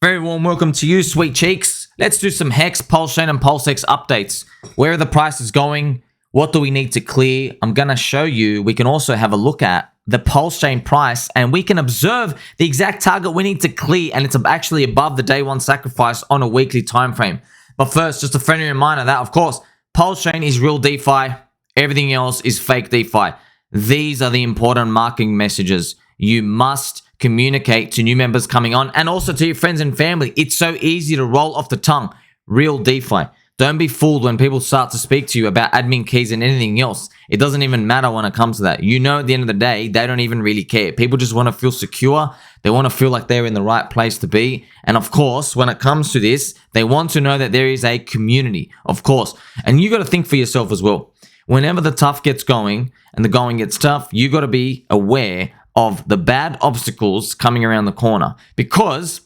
very warm welcome to you, sweet cheeks. Let's do some HEX, PulseChain, and PulseX updates. Where are the prices going? What do we need to clear? I'm going to show you. We can also have a look at the PulseChain price, and we can observe the exact target we need to clear, and it's actually above the day one sacrifice on a weekly time frame. But first, just a friendly reminder that, of course, PulseChain is real DeFi. Everything else is fake DeFi. These are the important marketing messages you must communicate to new members coming on and also to your friends and family. It's so easy to roll off the tongue. Real DeFi. Don't be fooled when people start to speak to you about admin keys and anything else. It doesn't even matter when it comes to that. You know, at the end of the day, they don't even really care. People just want to feel secure. They want to feel like they're in the right place to be. And of course, when it comes to this, they want to know that there is a community, of course. And you got to think for yourself as well. Whenever the tough gets going and the going gets tough, you got to be aware of the bad obstacles coming around the corner. Because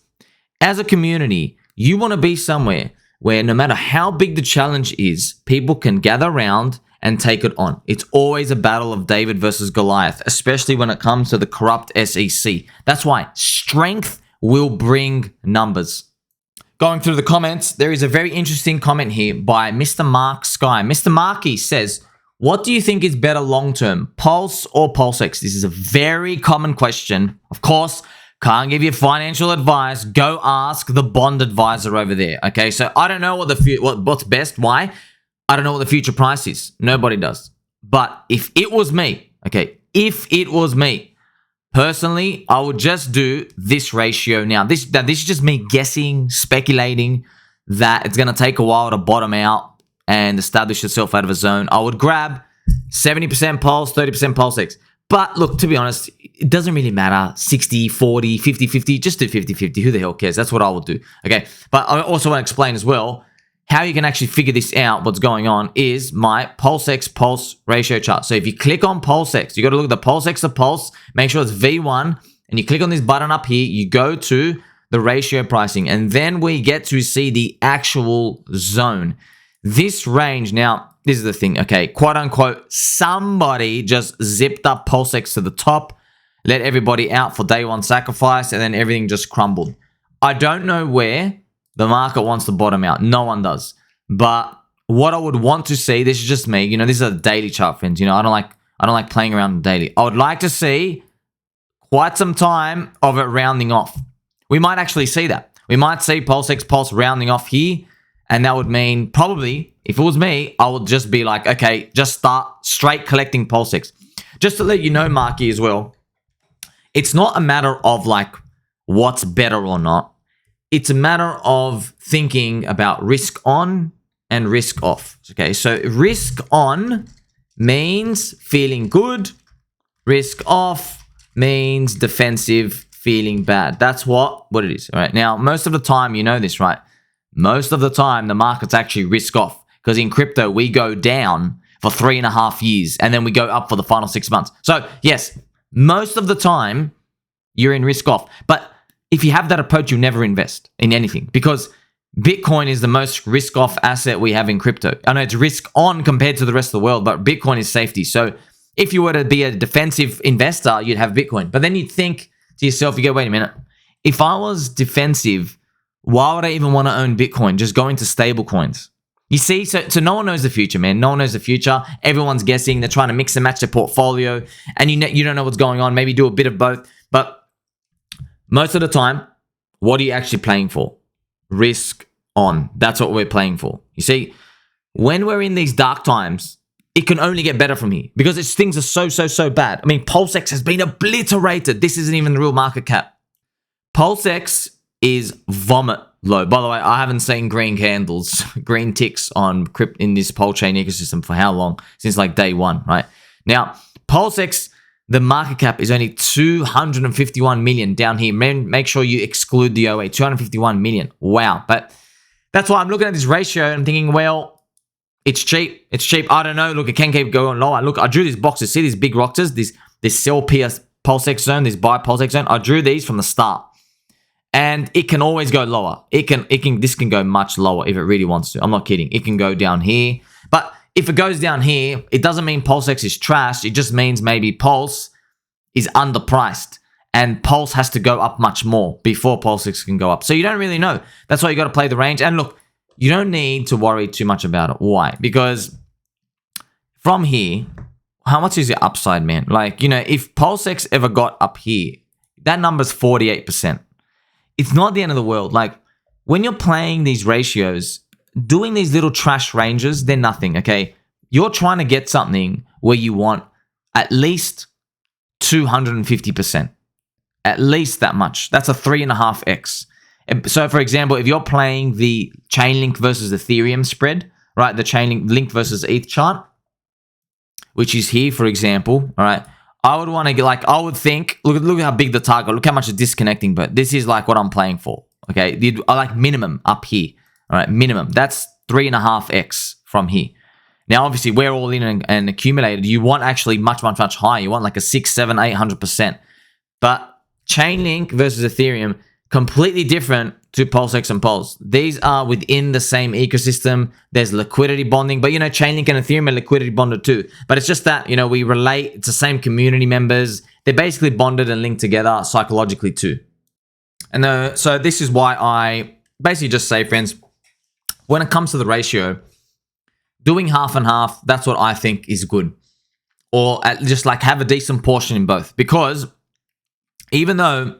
as a community, you want to be somewhere where no matter how big the challenge is, people can gather around and take it on. It's always a battle of David versus Goliath, especially when it comes to the corrupt SEC. That's why strength will bring numbers. Going through the comments, there is a very interesting comment here by Mr. Mark Sky. Mr. Marky says, what do you think is better long-term, Pulse or PulseX? This is a very common question. Of course, can't give you financial advice. Go ask the bond advisor over there. Okay, so I don't know what's best. Why? I don't know what the future price is. Nobody does. But if it was me, okay, if it was me, personally, I would just do this ratio. Now, this is just me guessing, speculating that it's going to take a while to bottom out and establish itself out of a zone. I would grab 70% Pulse, 30% PulseX. But look, to be honest, it doesn't really matter. 60, 40, 50, 50. Just do 50, 50. Who the hell cares? That's what I would do. Okay. But I also want to explain as well how you can actually figure this out. What's going on is my PulseX Pulse ratio chart. So if you click on PulseX, you got to look at the PulseX to Pulse. Make sure it's V1. And you click on this button up here. You go to the ratio pricing. And then we get to see the actual zone. This range, now, this is the thing, okay, quote unquote, somebody just zipped up PulseX to the top, let everybody out for day one sacrifice, and then everything just crumbled. I don't know where the market wants to bottom out. No one does. But what I would want to see, this is just me, you know, this is a daily chart, friends. You know, I don't like playing around daily. I would like to see quite some time of it rounding off. We might actually see that. We might see PulseX Pulse rounding off here. And that would mean probably, if it was me, I would just be like, okay, just start straight collecting PulseX. Just to let you know, Marky, as well, it's not a matter of like what's better or not. It's a matter of thinking about risk on and risk off. Okay, so risk on means feeling good. Risk off means defensive, feeling bad. That's what it is. All right. Now, most of the time, you know this, right? Most of the time, the market's actually risk off because in crypto, we go down for 3.5 years and then we go up for the final 6 months. So yes, most of the time you're in risk off. But if you have that approach, you never invest in anything because Bitcoin is the most risk off asset we have in crypto. I know it's risk on compared to the rest of the world, but Bitcoin is safety. So if you were to be a defensive investor, you'd have Bitcoin. But then you'd think to yourself, you go, wait a minute, if I was defensive, why would I even want to own Bitcoin? Just go into stable coins. You see, so no one knows the future, man. No one knows the future. Everyone's guessing. They're trying to mix and match their portfolio. And you don't know what's going on. Maybe do a bit of both. But most of the time, what are you actually playing for? Risk on. That's what we're playing for. You see, when we're in these dark times, it can only get better from here because things are so bad. I mean, PulseX has been obliterated. This isn't even the real market cap. PulseX is vomit low. By the way, I haven't seen green candles, green ticks on in this PulseChain ecosystem for how long? Since like day one, right? Now, PulseX, the market cap is only 251 million down here. Make sure you exclude the OA, 251 million. Wow. But that's why I'm looking at this ratio and I'm thinking, well, it's cheap. It's cheap. I don't know. Look, it can keep going lower. Look, I drew these boxes. See these big roxes? This sell PulseX zone, this buy PulseX zone. I drew these from the start. And it can always go lower. This can go much lower if it really wants to. I'm not kidding. It can go down here. But if it goes down here, it doesn't mean PulseX is trash. It just means maybe Pulse is underpriced. and Pulse has to go up much more before PulseX can go up. So you don't really know. That's why you got to play the range. And look, you don't need to worry too much about it. Why? Because from here, how much is your upside, man? Like, you know, if PulseX ever got up here, that number's 48%. It's not the end of the world. Like, when you're playing these ratios, doing these little trash ranges, they're nothing, okay? You're trying to get something where you want at least 250%. At least that much. That's a 3.5x. So, for example, if you're playing the Chainlink versus Ethereum spread, right? The Chainlink versus ETH chart, which is here, for example, all right? I would want to get, like, I would think, look at how big the target, look how much it's disconnecting, but this is like what I'm playing for, okay? I like minimum up here, all right? Minimum. That's 3.5x from here. Now, obviously, we're all in and accumulated. You want actually much, much, much higher. You want like a 6, 7, 800%. But Chainlink versus Ethereum, completely different to PulseX and Pulse. These are within the same ecosystem. There's liquidity bonding, but you know, Chainlink and Ethereum are liquidity bonded too. But it's just that, you know, we relate, it's the same community members. They're basically bonded and linked together psychologically too. And so this is why I basically just say, friends, when it comes to the ratio, doing half and half, that's what I think is good. Or just like have a decent portion in both. Because even though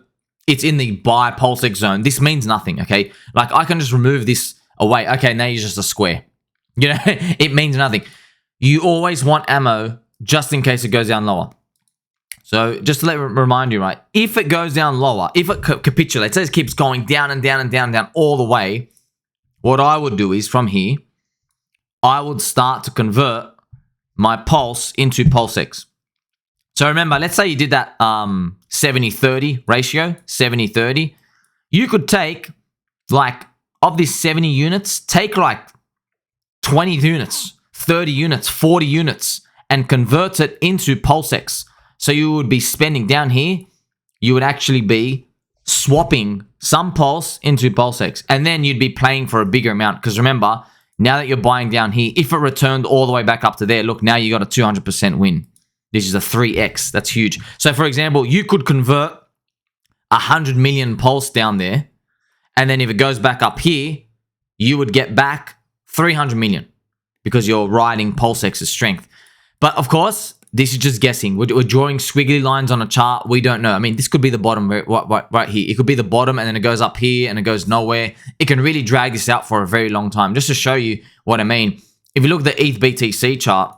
it's in the buy PulseX zone, this means nothing, okay? Like, I can just remove this away. Okay, now you're just a square. You know, it means nothing. You always want ammo just in case it goes down lower. So just to remind you, right? If it goes down lower, if it capitulates, it keeps going down and down and down and down all the way, what I would do is from here, I would start to convert my Pulse into PulseX. So remember, let's say you did that 70-30 ratio, 70-30. You could take, like, of these 70 units, take like 20 units, 30 units, 40 units, and convert it into PulseX. So you would be spending down here, you would actually be swapping some Pulse into PulseX. And then you'd be playing for a bigger amount. Because remember, now that you're buying down here, if it returned all the way back up to there, look, now you got a 200% win. This is a 3x. That's huge. So, for example, you could convert 100 million Pulse down there, and then if it goes back up here, you would get back 300 million because you're riding PulseX's strength. But, of course, this is just guessing. We're drawing squiggly lines on a chart. We don't know. I mean, this could be the bottom right here. It could be the bottom, and then it goes up here, and it goes nowhere. It can really drag this out for a very long time. Just to show you what I mean, if you look at the ETH BTC chart,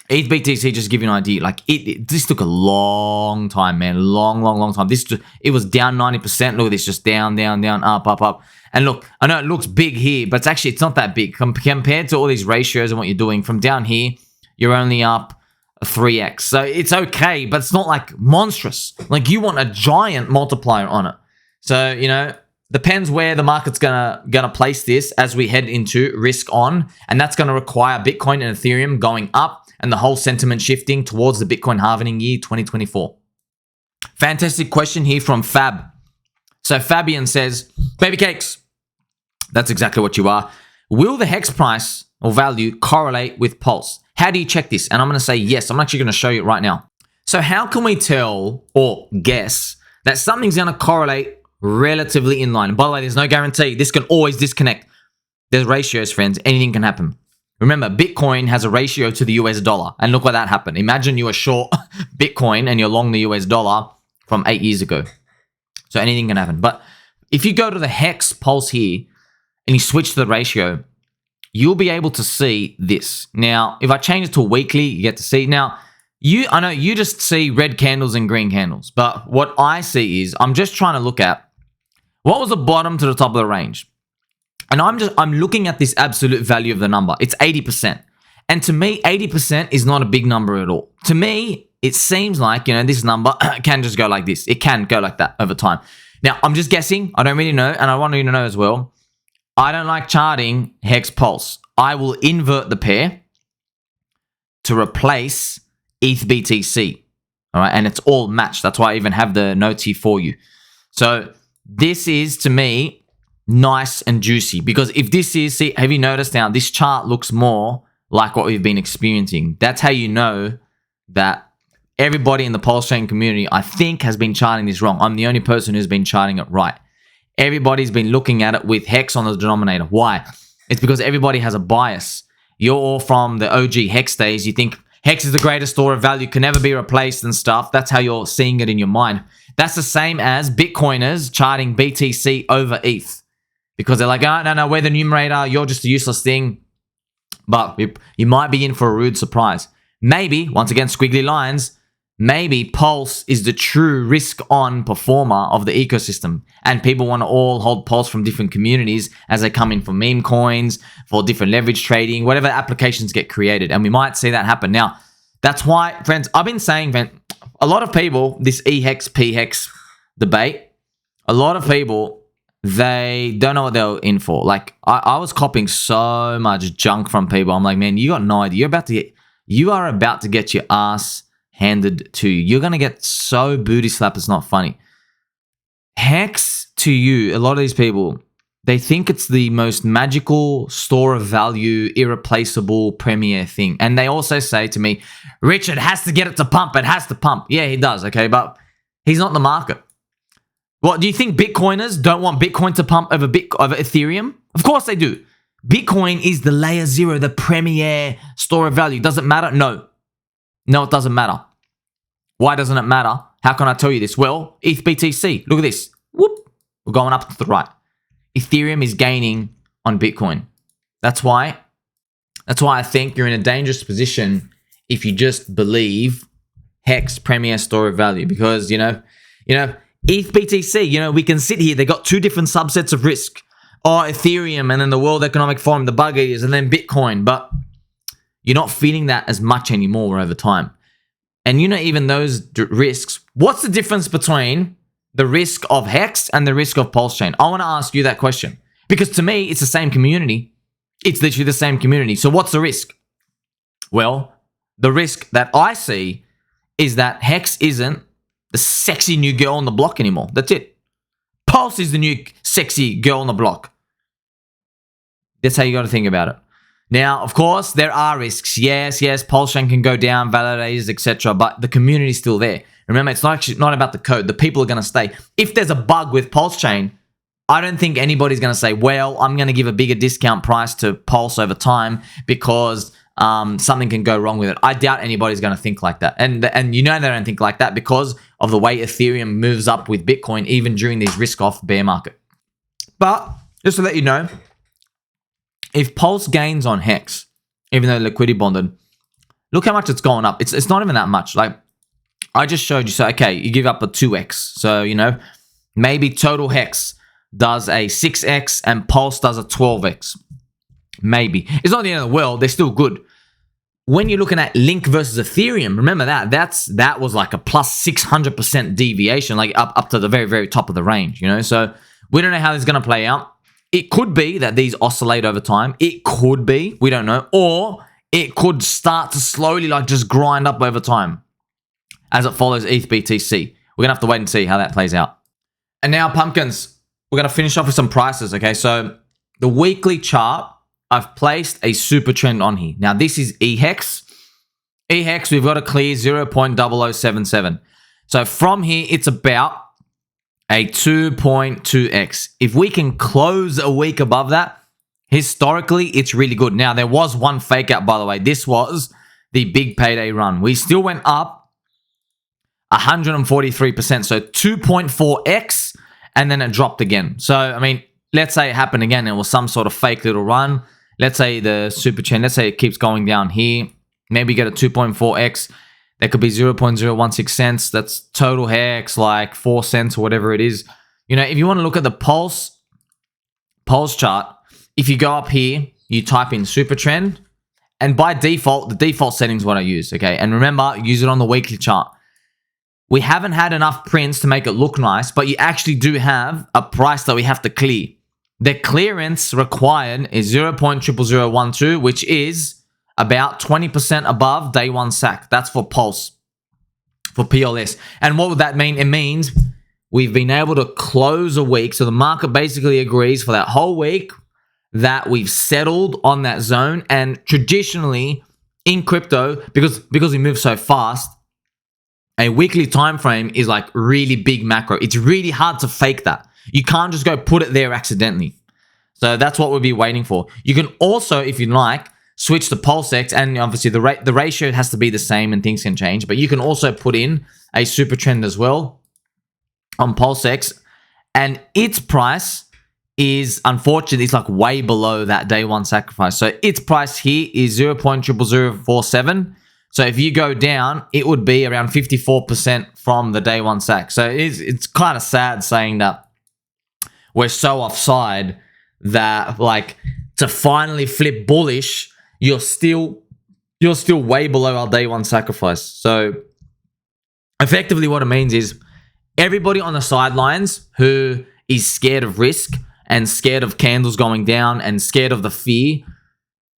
ETH BTC, just to give you an idea, like this took a long time, man. Long time. It was down 90%. Look at this, just down, up. And look, I know it looks big here, but it's not that big. Compared to all these ratios and what you're doing, from down here, you're only up a 3x. So it's okay, but it's not like monstrous. Like, you want a giant multiplier on it. So, you know, depends where the market's gonna place this as we head into risk on, and that's gonna require Bitcoin and Ethereum going up, and the whole sentiment shifting towards the Bitcoin halving year 2024. Fantastic question here from Fab. So Fabian says, baby cakes, that's exactly what you are. Will the HEX price or value correlate with Pulse? How do you check this? And I'm going to say yes. I'm actually going to show you right now. So how can we tell or guess that something's going to correlate relatively in line? And by the way, there's no guarantee. This can always disconnect. There's ratios, friends. Anything can happen. Remember, Bitcoin has a ratio to the US dollar. And look what that happened. Imagine you are short Bitcoin and you're long the US dollar from 8 years ago. So anything can happen. But if you go to the HEX Pulse here and you switch to the ratio, you'll be able to see this. Now, if I change it to weekly, you get to see. Now, I know you just see red candles and green candles. But what I see is I'm just trying to look at what was the bottom to the top of the range. And I'm looking at this absolute value of the number. It's 80%. And to me, 80% is not a big number at all. To me, it seems like, you know, this number can just go like this. It can go like that over time. Now, I'm just guessing. I don't really know. And I want you to know as well, I don't like charting HEX Pulse. I will invert the pair to replace ETH BTC. All right. And it's all matched. That's why I even have the notes here for you. So this is, to me, nice and juicy, because if this is, see, have you noticed now, this chart looks more like what we've been experiencing. That's how you know that everybody in the PulseChain community, I think, has been charting this wrong. I'm the only person who's been charting it right. Everybody's been looking at it with HEX on the denominator. Why? It's because everybody has a bias. You're all from the OG HEX days. You think HEX is the greatest store of value, can never be replaced and stuff. That's how you're seeing it in your mind. That's the same as Bitcoiners charting BTC over ETH. Because they're like, oh, no, we're the numerator. You're just a useless thing. But you might be in for a rude surprise. Maybe, once again, squiggly lines, maybe Pulse is the true risk-on performer of the ecosystem. And people want to all hold Pulse from different communities as they come in for meme coins, for different leverage trading, whatever applications get created. And we might see that happen. Now, that's why, friends, I've been saying, a lot of people, this eHEX, PHEX debate, a lot of people, they don't know what they're in for. Like, I was copying so much junk from people. I'm like, man, you got no idea. You are about to get your ass handed to you. You're going to get so booty slapped, it's not funny. HEX to you, a lot of these people, they think it's the most magical store of value, irreplaceable premier thing. And they also say to me, Richard has to get it to pump. It has to pump. Yeah, he does. Okay, but he's not the market. What, do you think Bitcoiners don't want Bitcoin to pump over Ethereum? Of course they do. Bitcoin is the layer zero, the premier store of value. Does it matter? No. No, it doesn't matter. Why doesn't it matter? How can I tell you this? Well, ETH BTC. Look at this. Whoop. We're going up to the right. Ethereum is gaining on Bitcoin. That's why I think you're in a dangerous position if you just believe HEX premier store of value. Because, you know, ETH BTC, we can sit here. They got two different subsets of risk. Ethereum and then the World Economic Forum, the bug eaters, and then Bitcoin. But you're not feeling that as much anymore over time. And even those risks, what's the difference between the risk of HEX and the risk of PulseChain? I want to ask you that question. Because to me, it's the same community. It's literally the same community. So what's the risk? Well, the risk that I see is that HEX isn't the sexy new girl on the block anymore. That's it. Pulse is the new sexy girl on the block. That's how you got to think about it. Now, of course, there are risks. Yes, PulseChain can go down, validators, etc. But the community is still there. Remember, it's not about the code. The people are going to stay. If there's a bug with PulseChain, I don't think anybody's going to say, well, I'm going to give a bigger discount price to Pulse over time because something can go wrong with it. I doubt anybody's going to think like that. And they don't think like that because of the way Ethereum moves up with Bitcoin, even during these risk-off bear market. But just to let you know, if Pulse gains on HEX, even though liquidity bonded, look how much it's going up. It's not even that much. Like, I just showed you. So, okay, you give up a 2x. So, maybe total HEX does a 6x and Pulse does a 12x. Maybe. It's not the end of the world. They're still good. When you're looking at Link versus Ethereum, remember that was like a plus 600% deviation, like up to the very, very top of the range, So, we don't know how this is going to play out. It could be that these oscillate over time. It could be, we don't know. Or it could start to slowly just grind up over time as it follows ETH BTC. We're going to have to wait and see how that plays out. And now, pumpkins, we're going to finish off with some prices, okay? So the weekly chart, I've placed a super trend on here. Now, this is eHEX. eHEX, we've got a clear 0.0077. So from here, it's about a 2.2x. If we can close a week above that, historically, it's really good. Now, there was one fake out, by the way. This was the big payday run. We still went up 143%. So 2.4x, and then it dropped again. So, I mean, let's say it happened again. It was some sort of fake little run. Let's say the super chain, let's say it keeps going down here. Maybe get a 2.4x. That could be 0.016 cents. That's total HEX, like 4 cents or whatever it is. If you want to look at the Pulse chart, if you go up here, you type in super trend, and by default, the default setting is what I use, okay? And remember, use it on the weekly chart. We haven't had enough prints to make it look nice, but you actually do have a price that we have to clear. The clearance required is 0.00012, which is about 20% above day one sack. That's for Pulse, for PLS. And what would that mean? It means we've been able to close a week. So the market basically agrees for that whole week that we've settled on that zone. And traditionally in crypto, because we move so fast, A weekly time frame is like really big macro. It's really hard to fake that. You can't just go put it there accidentally. So that's what we'll be waiting for. You can also, if you like, switch to PulseX, and obviously the ratio has to be the same and things can change, but you can also put in a super trend as well on PulseX, and its price is, unfortunately, it's like way below that day one sacrifice. So its price here is 0.00047. So if you go down, it would be around 54% from the day one sack. So it's kind of sad saying that we're so offside that, like, to finally flip bullish, you're still way below our day one sacrifice. So effectively what it means is everybody on the sidelines who is scared of risk and scared of candles going down and scared of the fear,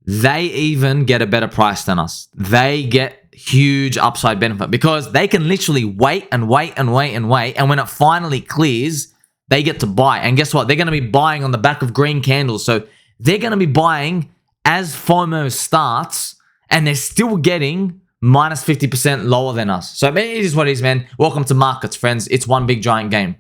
they even get a better price than us. They get huge upside benefit because they can literally wait and wait and wait and wait, and when it finally clears, they get to buy. And guess what? They're going to be buying on the back of green candles. So they're going to be buying as FOMO starts, and they're still getting minus 50% lower than us. So it is what it is, man. Welcome to markets, friends. It's one big giant game.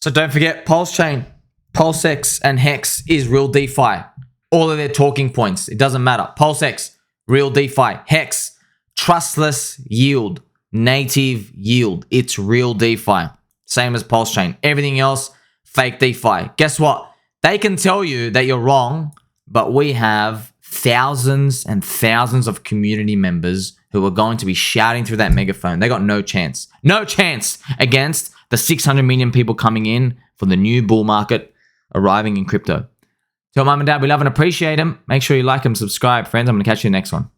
So don't forget, PulseChain, PulseX, and HEX is real DeFi. All of their talking points. It doesn't matter. PulseX, real DeFi. HEX, trustless yield, native yield. It's real DeFi. Same as PulseChain. Everything else, fake DeFi. Guess what? They can tell you that you're wrong, but we have thousands and thousands of community members who are going to be shouting through that megaphone. They got no chance. No chance against the 600 million people coming in for the new bull market arriving in crypto. Tell mom and dad we love and appreciate them. Make sure you like and subscribe, friends. I'm going to catch you in the next one.